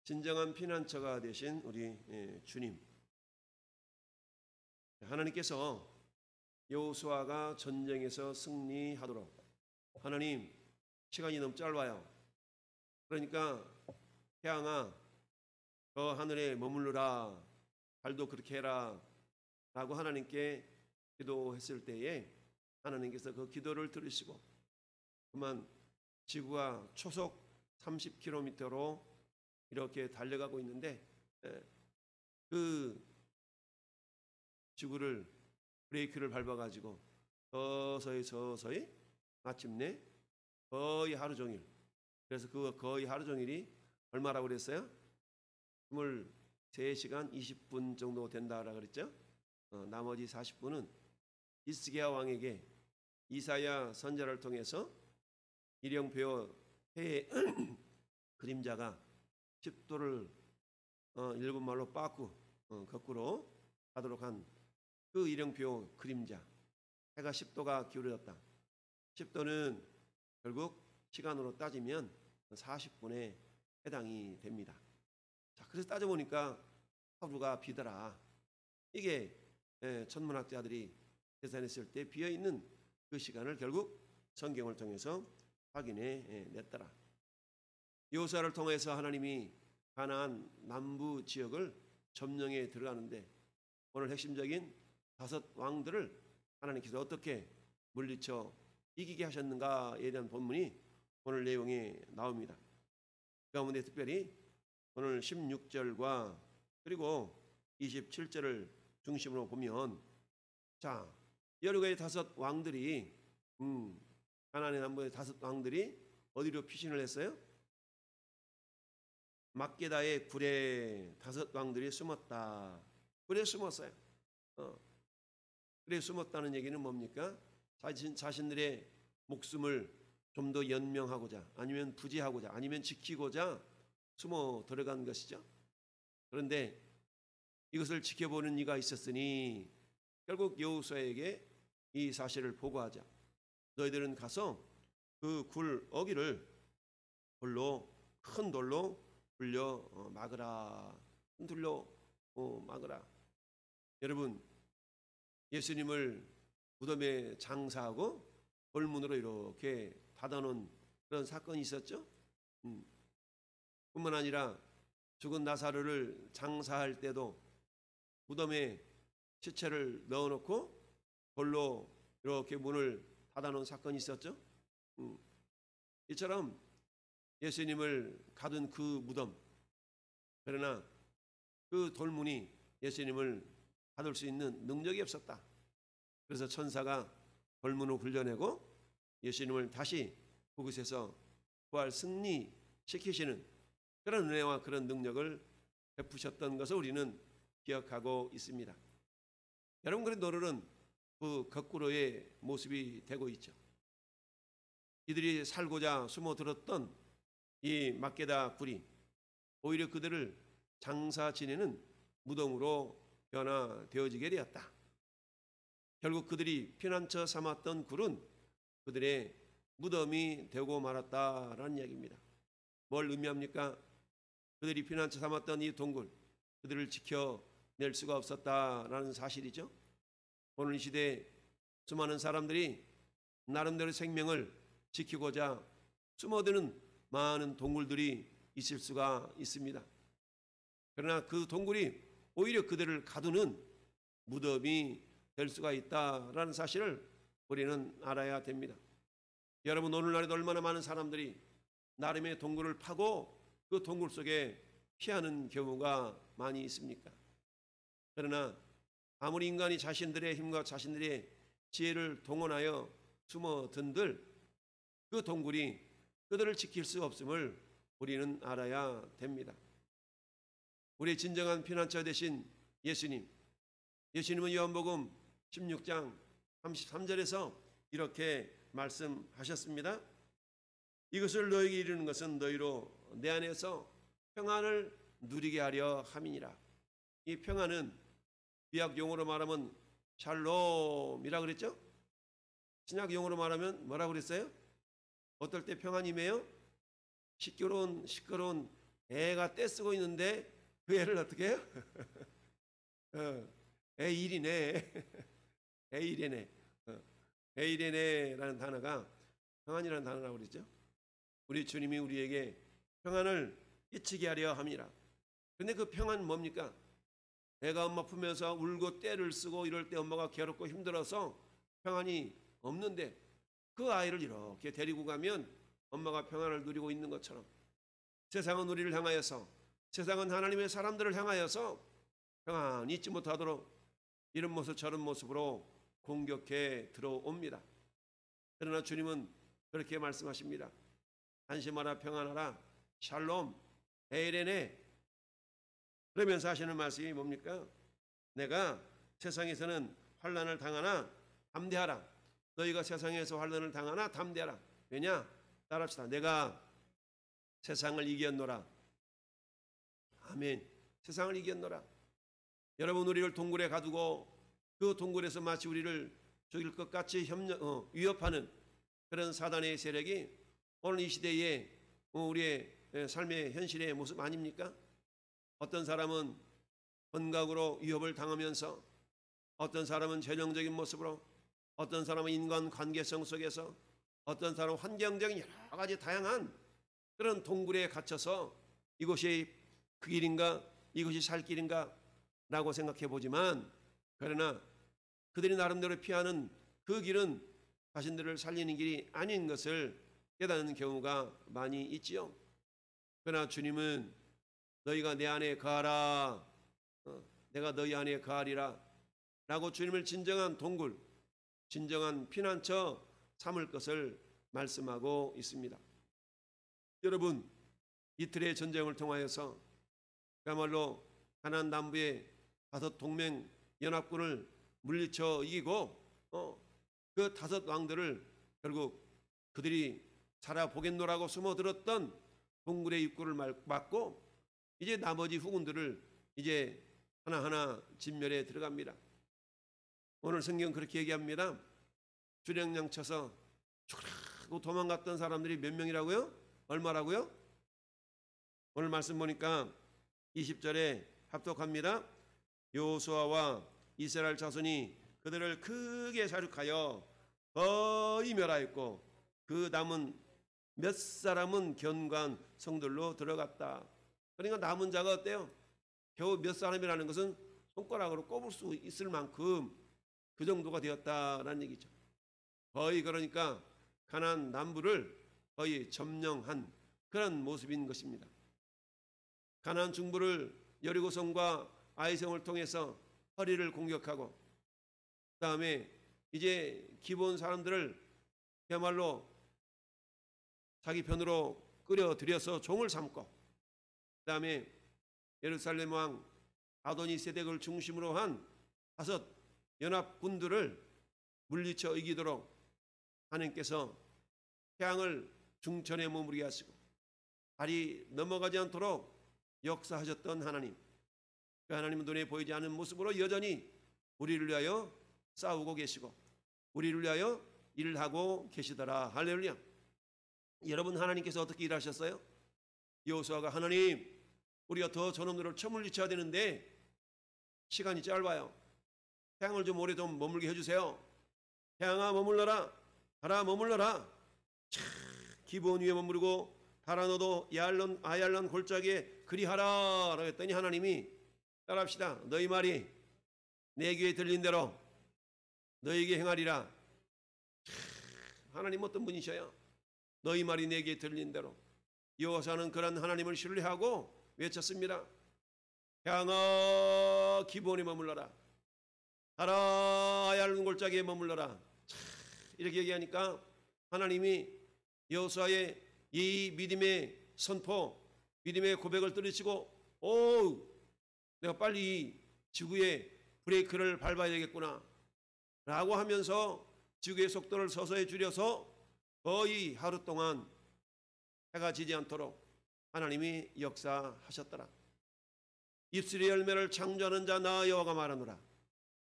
진정한 피난처가 되신 우리 주님, 하나님께서 여호수아가 전쟁에서 승리하도록 하나님 시간이 너무 짧아요. 그러니까 태양아 저 하늘에 머무르라, 달도 그렇게 해라 라고 하나님께 기도했을 때에 하나님께서 그 기도를 들으시고 그만 지구가 초속 30km로 이렇게 달려가고 있는데 그 지구를 브레이크를 밟아가지고 서서히 마침내 거의 하루 종일, 그래서 그 거의 하루 종일이 얼마라고 그랬어요? 23시간 20분 정도 된다라 그랬죠. 나머지 40분은 히스기야 왕에게 이사야 선지자를 통해서 일령표 해의 그림자가 10도를 일본말로 빠꾸 거꾸로 가도록 한 그 일령표 그림자, 해가 10도가 기울어졌다. 10도는 결국 시간으로 따지면 40분에 해당이 됩니다. 자, 그래서 따져보니까 하루가 비더라. 이게 천문학자들이 계산했을 때 비어있는 그 시간을 결국 성경을 통해서 확인해 냈더라. 여호수아를 통해서 하나님이 가나안 남부 지역을 점령해 들어가는데 오늘 핵심적인 5 왕들을 하나님께서 어떻게 물리쳐 이기게 하셨는가에 대한 본문이 오늘 내용에 나옵니다. 그 가운데 특별히 오늘 16절과 그리고 27절을 중심으로 보면, 자, 여리고의 5 왕들이 가나안의 남부의 5 왕들이 어디로 피신을 했어요? 막게다의 굴에 5 왕들이 숨었다. 굴에 숨었어요. 굴에 숨었다는 얘기는 뭡니까? 자신들의 목숨을 좀 더 연명하고자, 아니면 부지하고자, 아니면 지키고자 숨어 들어간 것이죠. 그런데 이것을 지켜보는 이가 있었으니 결국 여호수아에게 이 사실을 보고하자. 너희들은 가서 그 굴 어귀를 큰 돌로 굴려 막으라. 큰 돌로 막으라. 여러분, 예수님을 무덤에 장사하고 돌문으로 이렇게 닫아놓은 그런 사건이 있었죠. 뿐만 아니라 죽은 나사로를 장사할 때도 무덤에 시체를 넣어놓고 돌로 이렇게 문을 닫아놓은 사건이 있었죠. 이처럼 예수님을 가둔 그 무덤, 그러나 그 돌문이 예수님을 닫을 수 있는 능력이 없었다. 그래서 천사가 돌문을 굴려내고 예수님을 다시 그곳에서 부활 승리시키시는 그런 은혜와 그런 능력을 베푸셨던 것을 우리는 기억하고 있습니다. 여러분, 그런데 오늘은 그 거꾸로의 모습이 되고 있죠. 이들이 살고자 숨어들었던 이 막게다 굴이 오히려 그들을 장사 지내는 무덤으로 변화되어지게 되었다. 결국 그들이 피난처 삼았던 굴은 그들의 무덤이 되고 말았다라는 이야기입니다. 뭘 의미합니까? 그들이 피난처 삼았던 이 동굴, 그들을 지켜낼 수가 없었다라는 사실이죠. 오늘 이 시대에 수많은 사람들이 나름대로 생명을 지키고자 숨어드는 많은 동굴들이 있을 수가 있습니다. 그러나 그 동굴이 오히려 그들을 가두는 무덤이 될 수가 있다라는 사실을 우리는 알아야 됩니다. 여러분, 오늘날에도 얼마나 많은 사람들이 나름의 동굴을 파고 그 동굴 속에 피하는 경우가 많이 있습니까? 그러나 아무리 인간이 자신들의 힘과 자신들의 지혜를 동원하여 숨어든들 그 동굴이 그들을 지킬 수 없음을 우리는 알아야 됩니다. 우리의 진정한 피난처 되신 예수님은 요한복음 16장 33절에서 이렇게 말씀하셨습니다. 이것을 너에게 이르는 것은 너희로 내 안에서 평안을 누리게 하려 함이니라. 이 평안은 구약 용어로 말하면 샬롬이라고 그랬죠? 신약 용어로 말하면 뭐라고 그랬어요? 어떨 때 평안이매요? 시끄러운 애가 떼쓰고 있는데 그 애를 어떻게 해요? 애 일이네. 애 일이네. 애 일이네라는 단어가 평안이라는 단어라고 그러죠. 우리 주님이 우리에게 평안을 끼치게 하려 합니다. 근데 그 평안은 뭡니까? 애가 엄마 품에서 울고 떼를 쓰고 이럴 때 엄마가 괴롭고 힘들어서 평안이 없는데 그 아이를 이렇게 데리고 가면 엄마가 평안을 누리고 있는 것처럼 세상은 우리를 향하여서, 세상은 하나님의 사람들을 향하여서 평안히 있지 못하도록 이런 모습 저런 모습으로 공격해 들어옵니다. 그러나 주님은 그렇게 말씀하십니다. 안심하라, 평안하라, 샬롬, 에이레네. 그러면서 하시는 말씀이 뭡니까? 내가 세상에서는 환난을 당하나 담대하라. 너희가 세상에서 환난을 당하나 담대하라. 왜냐? 따라합시다. 내가 세상을 이겼노라. 아멘. 세상을 이겼노라. 여러분, 우리를 동굴에 가두고 그 동굴에서 마치 우리를 죽일 것 같이 위협하는 그런 사단의 세력이 오늘 이 시대에 우리의 삶의 현실의 모습 아닙니까? 어떤 사람은 건강으로 위협을 당하면서, 어떤 사람은 재정적인 모습으로, 어떤 사람은 인간 관계성 속에서, 어떤 사람은 환경적인 여러 가지 다양한 그런 동굴에 갇혀서 이곳이 그 길인가, 이것이 살 길인가 라고 생각해 보지만, 그러나 그들이 나름대로 피하는 그 길은 자신들을 살리는 길이 아닌 것을 깨닫는 경우가 많이 있지요. 그러나 주님은 너희가 내 안에 거하라, 내가 너희 안에 거하리라 라고 주님을 진정한 동굴, 진정한 피난처 삼을 것을 말씀하고 있습니다. 여러분, 이틀의 전쟁을 통하여서 그야말로 가나안 남부의 5 동맹 연합군을 물리쳐 이기고 그 5 왕들을 결국 그들이 살아보겠노라고 숨어들었던 동굴의 입구를 막고 이제 나머지 후군들을 이제 하나하나 진멸에 들어갑니다. 오늘 성경 그렇게 얘기합니다. 주령양 쳐서 죽으라고 도망갔던 사람들이 몇 명이라고요? 얼마라고요? 오늘 말씀 보니까 20절에 합독합니다. 여호수아와 이스라엘 자손이 그들을 크게 사륙하여 거의 멸하였고 그 남은 몇 사람은 견고한 성들로 들어갔다. 그러니까 남은 자가 어때요? 겨우 몇 사람이라는 것은 손가락으로 꼽을 수 있을 만큼 그 정도가 되었다라는 얘기죠. 거의 그러니까 가나안 남부를 거의 점령한 그런 모습인 것입니다. 가나안 중부를 여리고성과 아이성을 통해서 허리를 공격하고, 그 다음에 이제 기본 사람들을 그야말로 자기 편으로 끌어들여서 종을 삼고, 그 다음에 예루살렘 왕 아도니세덱을 중심으로 한 5 연합군들을 물리쳐 이기도록 하나님께서 태양을 중천에 머무르게 하시고 발이 넘어가지 않도록 역사하셨던 하나님, 그 하나님은 눈에 보이지 않는 모습으로 여전히 우리를 위하여 싸우고 계시고 우리를 위하여 일을 하고 계시더라. 할렐루야. 여러분, 하나님께서 어떻게 일하셨어요? 여호수아가 하나님, 우리가 더 저놈들을 쳐물리쳐야 되는데 시간이 짧아요. 태양을 좀 오래 좀 머물게 해주세요. 태양아 머물러라, 달아 머물러라. 기본 위에 머무르고 달아 너도 아얄론 골짜기에 그리하라 라고 했더니 하나님이, 따라합시다, 너희 말이 내 귀에 들린 대로 너희에게 행하리라. 하나님 어떤 분이셔요? 너희 말이 내 귀에 들린 대로. 여호수아는 그런 하나님을 신뢰하고 외쳤습니다. 태양아 기본에 머물러라, 달아 아얄론 골짜기에 머물러라. 이렇게 얘기하니까 하나님이 여호수아의 이 믿음의 선포, 믿음의 고백을 들으시고, 내가 빨리 지구의 브레이크를 밟아야 되겠구나 라고 하면서 지구의 속도를 서서히 줄여서 거의 하루 동안 해가 지지 않도록 하나님이 역사하셨더라. 입술의 열매를 창조하는 자 나 여호와가 말하노라.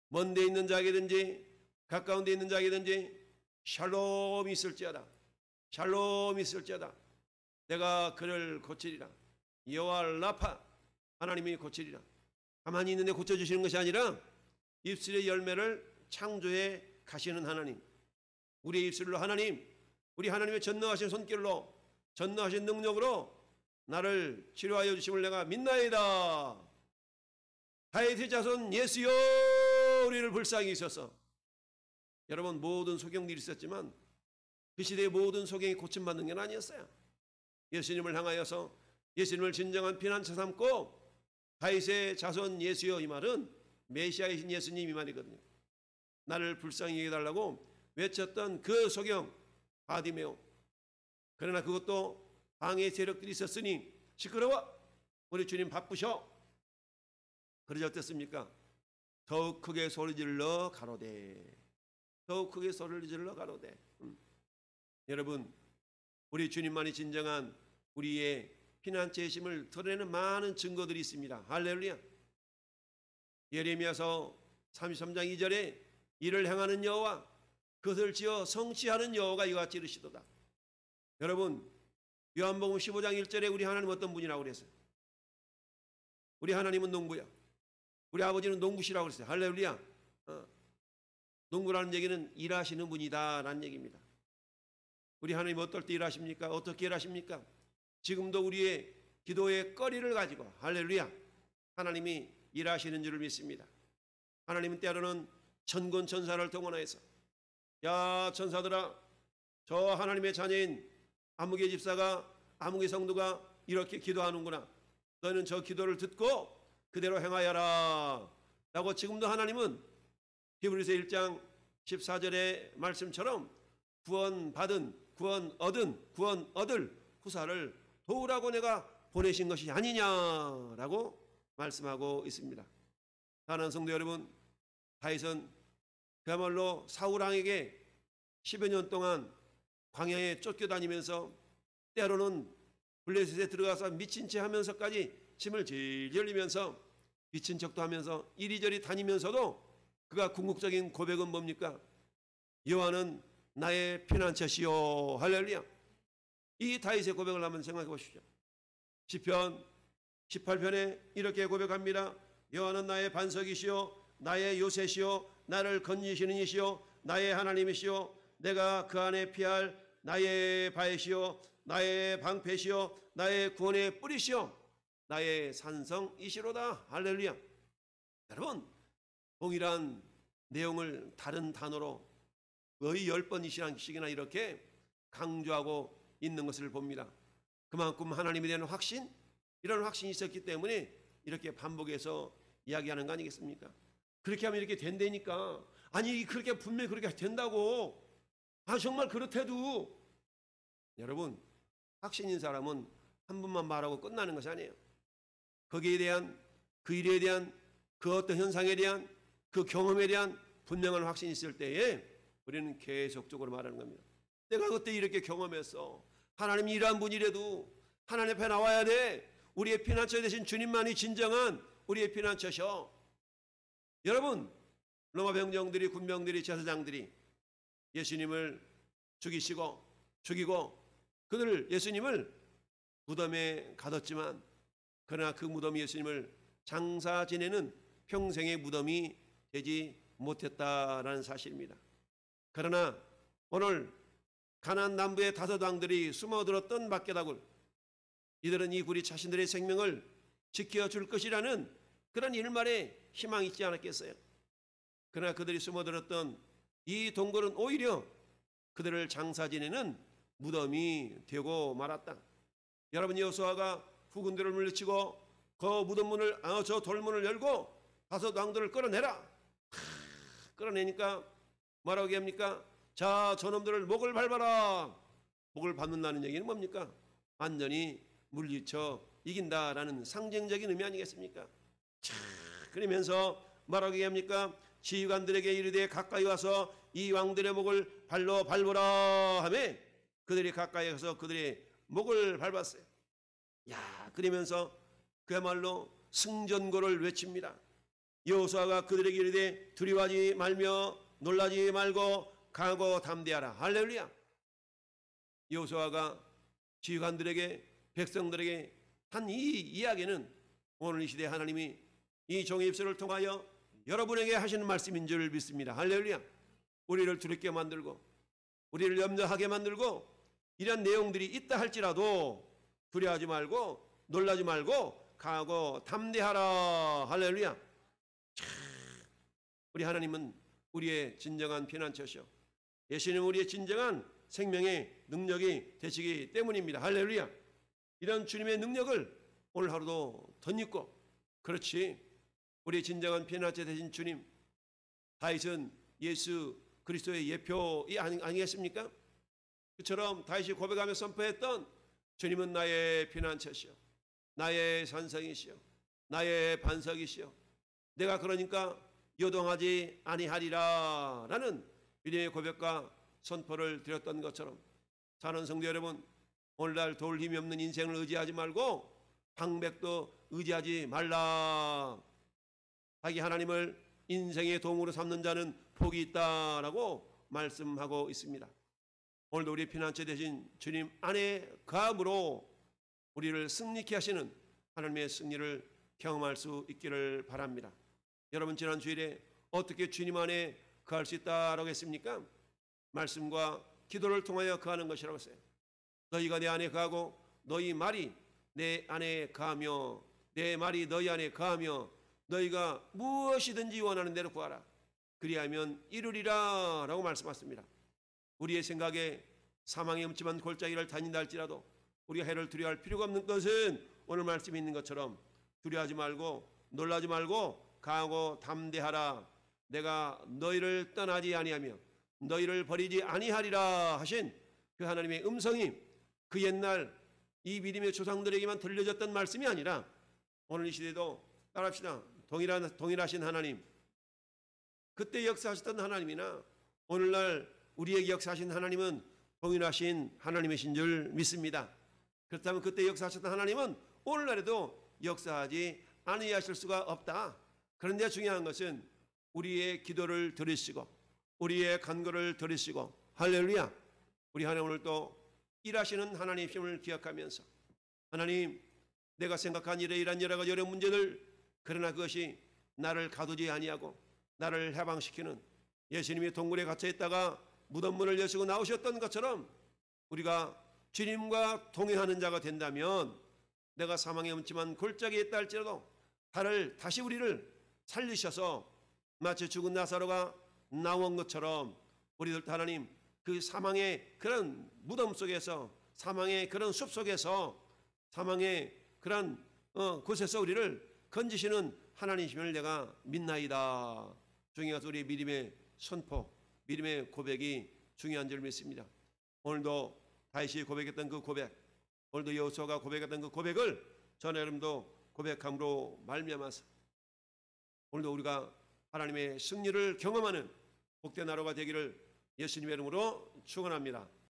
먼데 있는 자에게든지 가까운 데 있는 자에게든지 샬롬이 있을지어다. 샬롬이 있을지어다. 내가 그를 고치리라. 여호와 라파, 하나님이 고치리라. 가만히 있는데 고쳐주시는 것이 아니라 입술의 열매를 창조해 가시는 하나님, 우리의 입술로 하나님, 우리 하나님의 전능하신 손길로, 전능하신 능력으로 나를 치료하여 주심을 내가 믿나이다. 다윗의 자손 예수여, 우리를 불쌍히 있어서. 여러분, 모든 소경들이 있었지만 그 시대의 모든 소경이 고침받는 게 아니었어요. 예수님을 향하여서 예수님을 진정한 피난처 삼고 다윗의 자손 예수여, 이 말은 메시아이신 예수님 이 말이거든요. 나를 불쌍히 여겨달라고 외쳤던 그 소경 바디메오. 그러나 그것도 방해 세력들이 있었으니 시끄러워, 우리 주님 바쁘셔. 그러지 어땠습니까? 더욱 크게 소리질러 가로되, 더욱 크게 소리질러 가로되. 여러분, 우리 주님만이 진정한 우리의 피난처의 힘을 드러내는 많은 증거들이 있습니다. 할렐루야. 예레미야서 33장 2절에 이를 행하는 여호와, 그것을 지어 성취하는 여호와가 이와 같이 이르시도다. 여러분, 요한복음 15장 1절에 우리 하나님 어떤 분이라고 그랬어요? 우리 하나님은 농부야. 우리 아버지는 농부시라고 그랬어요. 할렐루야. 농부라는 얘기는 일하시는 분이다 라는 얘기입니다. 우리 하나님 어떨 때 일하십니까? 어떻게 일하십니까? 지금도 우리의 기도의 거리를 가지고, 할렐루야, 하나님이 일하시는 줄을 믿습니다. 하나님은 때로는 천군 천사를 동원해서, 야 천사들아, 저 하나님의 자녀인 아무개 집사가, 아무개 성도가 이렇게 기도하는구나. 너는 저 기도를 듣고 그대로 행하여라 라고 지금도 하나님은 히브리서 1장 14절의 말씀처럼 구원 얻을 후사를 도우라고 내가 보내신 것이 아니냐라고 말씀하고 있습니다. 사랑하는 성도 여러분, 다윗은 그야말로 사울왕에게 10여 년 동안 광야에 쫓겨다니면서 때로는 블레셋에 들어가서 미친 채 하면서까지 침을 질질 흘리면서 미친 척도 하면서 이리저리 다니면서도 그가 궁극적인 고백은 뭡니까? 여호와는 나의 피난처시오. 할렐루야. 이 다윗의 고백을 한번 생각해 보십시오. 시편 18편에 이렇게 고백합니다. 여호와는 나의 반석이시오, 나의 요새시오, 나를 건지시는 이시오, 나의 하나님이시오, 내가 그 안에 피할 나의 바위시오, 나의 방패시오, 나의 구원의 뿌리시오, 나의 산성이시로다. 할렐루야. 여러분, 동일한 내용을 다른 단어로 거의 10번씩이나 이렇게 강조하고 있는 것을 봅니다. 그만큼 하나님에 대한 확신, 이런 확신이 있었기 때문에 이렇게 반복해서 이야기하는 거 아니겠습니까? 그렇게 하면 이렇게 된다니까. 아니, 그렇게 분명히 그렇게 된다고. 아, 정말 그렇대도. 여러분, 확신인 사람은 한 번만 말하고 끝나는 것이 아니에요. 거기에 대한, 그 일에 대한, 그 어떤 현상에 대한, 그 경험에 대한 분명한 확신이 있을 때에 우리는 계속적으로 말하는 겁니다. 내가 그때 이렇게 경험했어. 하나님이 이러한 분이라도 하나님 앞에 나와야 돼. 우리의 피난처 되신 주님만이 진정한 우리의 피난처셔. 여러분, 로마 병정들이, 군병들이, 제사장들이 예수님을 죽이고 그들을, 예수님을 무덤에 가뒀지만, 그러나 그 무덤이 예수님을 장사 지내는 평생의 무덤이 되지 못했다라는 사실입니다. 그러나 오늘 가나안 남부의 5 왕들이 숨어들었던 막게다굴, 이들은 이 굴이 자신들의 생명을 지켜줄 것이라는 그런 일말의 희망이 있지 않았겠어요? 그러나 그들이 숨어들었던 이 동굴은 오히려 그들을 장사 지내는 무덤이 되고 말았다. 여러분, 여호수아가 후군들을 물리치고 그 무덤문을, 저 돌문을 열고 5 왕들을 끌어내라. 끌어내니까 뭐라고 합니까? 자, 저놈들을 목을 밟아라. 목을 밟는다는 얘기는 뭡니까? 완전히 물리쳐 이긴다라는 상징적인 의미 아니겠습니까? 자, 그러면서 뭐라고 합니까? 지휘관들에게 이르되 가까이 와서 이 왕들의 목을 발로 밟으라 하매 그들이 가까이 가서 그들의 목을 밟았어요. 야, 그러면서 그야말로 승전고를 외칩니다. 여호수아가 그들에게 이르되 두려워하지 말며 놀라지 말고 강하고 담대하라. 할렐루야. 여호수아가 지휘관들에게, 백성들에게 한 이 이야기는 오늘 이 시대에 하나님이 이 종의 입술을 통하여 여러분에게 하시는 말씀인 줄 믿습니다. 할렐루야. 우리를 두렵게 만들고 우리를 염려하게 만들고 이런 내용들이 있다 할지라도 두려워하지 말고 놀라지 말고 강하고 담대하라. 할렐루야. 우리 하나님은 우리의 진정한 피난처시오. 예수님은 우리의 진정한 생명의 능력이 되시기 때문입니다. 할렐루야. 이런 주님의 능력을 오늘 하루도 덧입고, 그렇지, 우리의 진정한 피난처 되신 주님, 다윗은 예수 그리스도의 예표 아니겠습니까? 그처럼 다윗이 고백하며 선포했던 주님은 나의 피난처시오, 나의 산성이시오, 나의 반석이시오, 내가 그러니까 요동하지 아니하리라 라는 믿음의 고백과 선포를 드렸던 것처럼, 사는 성도 여러분, 오늘날 도울 힘이 없는 인생을 의지하지 말고 방백도 의지하지 말라. 자기 하나님을 인생의 도움으로 삼는 자는 복이 있다라고 말씀하고 있습니다. 오늘도 우리 피난처 되신 주님 안에 거함으로 우리를 승리케 하시는 하나님의 승리를 경험할 수 있기를 바랍니다. 여러분, 지난 주일에 어떻게 주님 안에 거할 수 있다라고 했습니까? 말씀과 기도를 통하여 거하는 것이라고 했어요. 너희가 내 안에 거하고 너희 말이 내 안에 거하며 내 말이 너희 안에 거하며 너희가 무엇이든지 원하는 대로 구하라. 그리하면 이루리라 라고 말씀하셨습니다. 우리의 생각에 사망의 음침한 골짜기를 다닌다 할지라도 우리가 해를 두려워할 필요가 없는 것은 오늘 말씀에 있는 것처럼 두려워하지 말고 놀라지 말고 강하고 담대하라. 내가 너희를 떠나지 아니하며 너희를 버리지 아니하리라 하신 그 하나님의 음성이 그 옛날 이 믿음의 조상들에게만 들려졌던 말씀이 아니라 오늘 이 시대도 따라합시다. 동일하신 하나님, 그때 역사하셨던 하나님이나 오늘날 우리에게 역사하신 하나님은 동일하신 하나님이신 줄 믿습니다. 그렇다면 그때 역사하셨던 하나님은 오늘날에도 역사하지 아니하실 수가 없다. 그런데 중요한 것은 우리의 기도를 들으시고 우리의 간구를 들으시고, 할렐루야, 우리 하나님 오늘도 일하시는 하나님이심을 기억하면서, 하나님, 내가 생각한 이러이러한 여러 가지 어려운 문제들, 그러나 그것이 나를 가두지 아니하고 나를 해방시키는, 예수님이 동굴에 갇혀 있다가 무덤문을 여시고 나오셨던 것처럼 우리가 주님과 동행하는 자가 된다면, 내가 사망의 음침한 골짜기에 있다 할지라도 다시 우리를 살리셔서 마치 죽은 나사로가 나온 것처럼 우리들도 하나님 그 사망의 그런 무덤 속에서, 사망의 그런 숲 속에서, 사망의 그런 곳에서 우리를 건지시는 하나님이심을 내가 믿나이다. 중요해서 우리 믿음의 선포, 믿음의 고백이 중요한 줄 믿습니다. 오늘도 다윗이 고백했던 그 고백, 오늘도 여호수아가 고백했던 그 고백을 저는 여러분도 고백함으로 말미암아서 오늘도 우리가 하나님의 승리를 경험하는 복된 하루가 되기를 예수님의 이름으로 축원합니다.